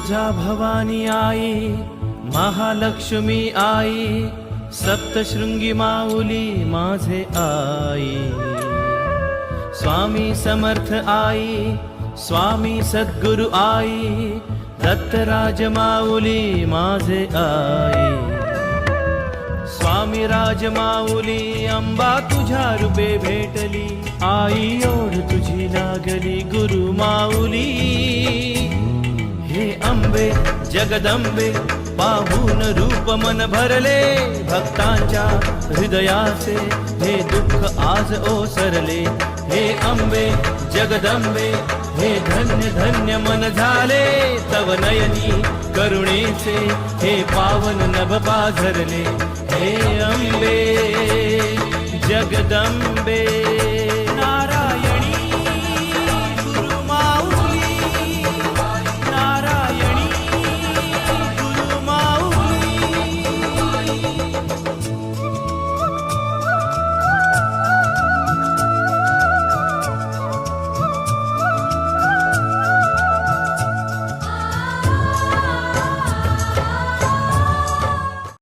तुझा भवानी आई महालक्ष्मी आई सप्तशृंगी माऊली माझे आई स्वामी समर्थ आई स्वामी सद्गुरु आई दत्तराज माऊली माझे आई स्वामी राज माऊली अंबा तुझ्या रूपे भेटली आई ओढ तुझी लागली गुरु माऊली हे अंबे जगदंबे पाहून रूप मन भरले भक्तांच्या हृदयाचे हे दुःख आज ओसरले हे अंबे जगदंबे हे धन्य धन्य मन झाले तव नयनी करुणेचे हे पावन नभ पाझरले हे अंबे जगदंबे